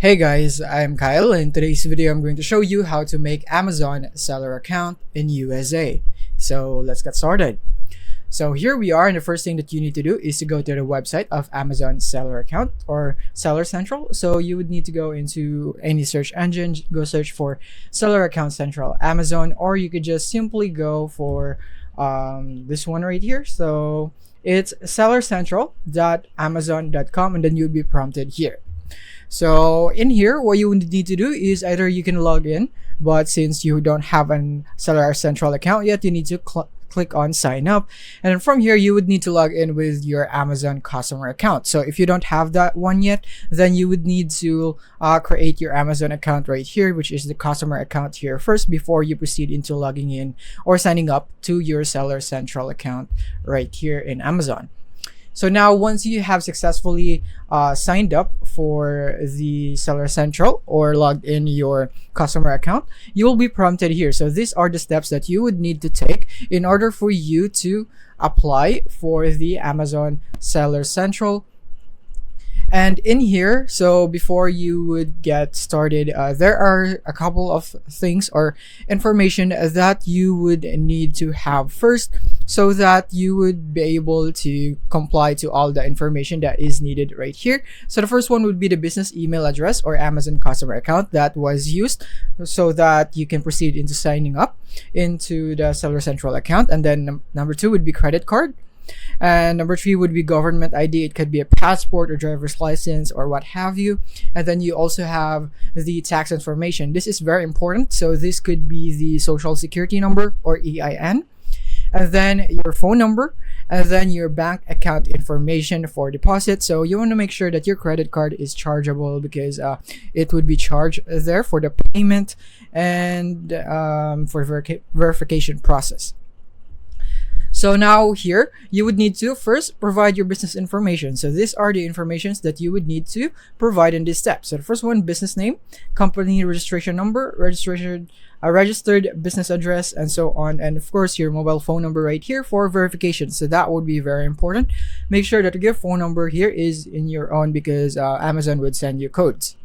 Hey guys, I'm Kyle. In today's video, I'm going to show you how to make Amazon seller account in USA. So let's get started. So here we are, and the first thing that you need to do is to go to the website of Amazon seller account or Seller Central. So you would need to go into any search engine, go search for seller account central Amazon, or you could just simply go for this one right here. So it's sellercentral.amazon.com, and then you'll be prompted here. So in here, what you would need to do is either you can log in, but since you don't have an Seller Central account yet, you need to click on sign up. And then from here, you would need to log in with your Amazon customer account. So if you don't have that one yet, then you would need to create your Amazon account right here, which is the customer account here first before you proceed into logging in or signing up to your Seller Central account right here in Amazon. So now once you have successfully signed up for the Seller Central or logged in your customer account, you will be prompted here. So these are the steps that you would need to take in order for you to apply for the Amazon Seller Central. And in here, so before you would get started, there are a couple of things or information that you would need to have first so that you would be able to comply to all the information that is needed right here. So the first one would be the business email address or Amazon customer account that was used so that you can proceed into signing up into the Seller Central account. And then number two would be credit card. And number three would be government ID. It could be a passport or driver's license or what have you. And then you also have the tax information. This is very important. So this could be the social security number or EIN, and then your phone number, and then your bank account information for deposit. So you want to make sure that your credit card is chargeable because it would be charged there for the payment and for verification process. So now here, you would need to first provide your business information. So these are the informations that you would need to provide in this step. So the first one, business name, company registration number, registered business address, and so on. And of course, your mobile phone number right here for verification. So that would be very important. Make sure that your phone number here is in your own because Amazon would send you codes.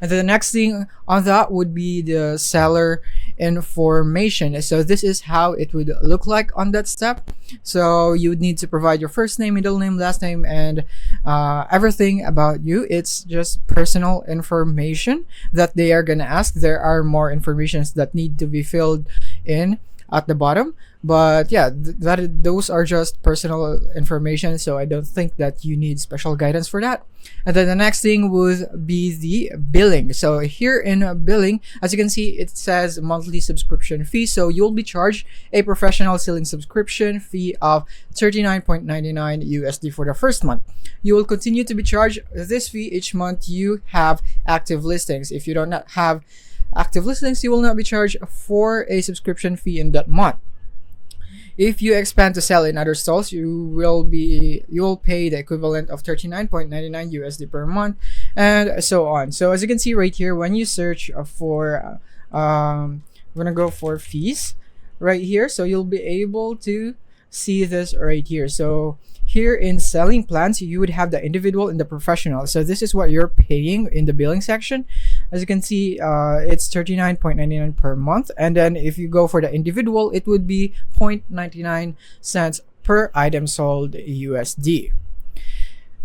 And then the next thing on that would be the seller information. So this is how it would look like on that step. So you would need to provide your first name, middle name, last name, and everything about you. It's just personal information that they are gonna ask. There are more informations that need to be filled in at the bottom, but yeah, those are just personal information, so I don't think that you need special guidance for that. And then the next thing would be the billing. So here in billing, as you can see, it says monthly subscription fee. So you'll be charged a professional selling subscription fee of $39.99 USD for the first month. You will continue to be charged this fee each month you have active listings. If you do not have active listings, you will not be charged for a subscription fee in that month. If you expand to sell in other stalls, you will pay the equivalent of $39.99 USD per month, and so on. So as you can see right here, when you search for I'm gonna go for fees right here, so you'll be able to see this right here. So here in selling plans, you would have the individual and the professional. So this is what you're paying in the billing section. As you can see, it's $39.99 per month. And then if you go for the individual, it would be 0.99 cents per item sold USD.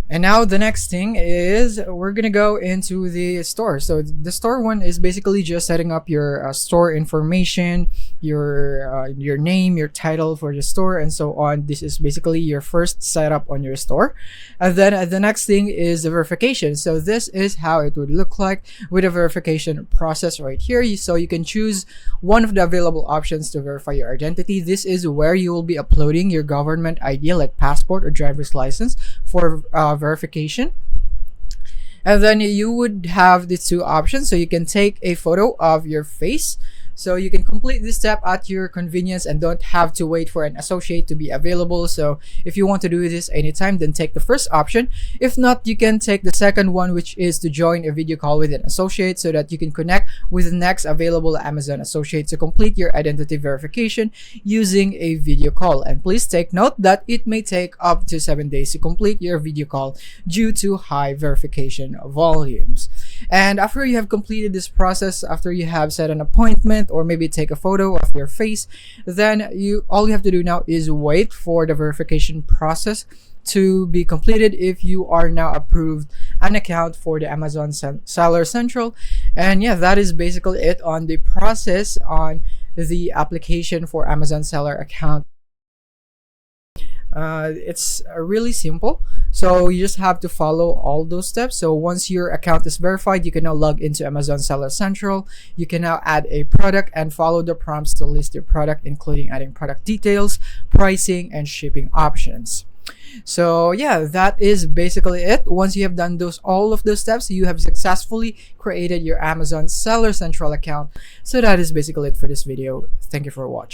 And now the next thing is we're gonna go into the store. So the store one is basically just setting up your store information, your name, your title for the store, and so on. This is basically your first setup on your store. And then the next thing is the verification. So this is how it would look like with a verification process right here. So you can choose one of the available options to verify your identity. This is where you will be uploading your government ID like passport or driver's license for verification. And then you would have these two options. So you can take a photo of your face. So you can complete this step at your convenience and don't have to wait for an associate to be available. So if you want to do this anytime, then take the first option. If not, you can take the second one, which is to join a video call with an associate so that you can connect with the next available Amazon associate to complete your identity verification using a video call. And please take note that it may take up to 7 days to complete your video call due to high verification volumes. And after you have completed this process, after you have set an appointment or maybe take a photo of your face, then all you have to do now is wait for the verification process to be completed if you are now approved an account for the Amazon Seller Central. And yeah, that is basically it on the process on the application for Amazon Seller account. It's really simple. So you just have to follow all those steps. So once your account is verified, you can now log into Amazon Seller Central. You can now add a product and follow the prompts to list your product, including adding product details, pricing, and shipping options. So yeah, that is basically it. Once you have done all of those steps, you have successfully created your Amazon Seller Central account. So that is basically it for this video. Thank you for watching.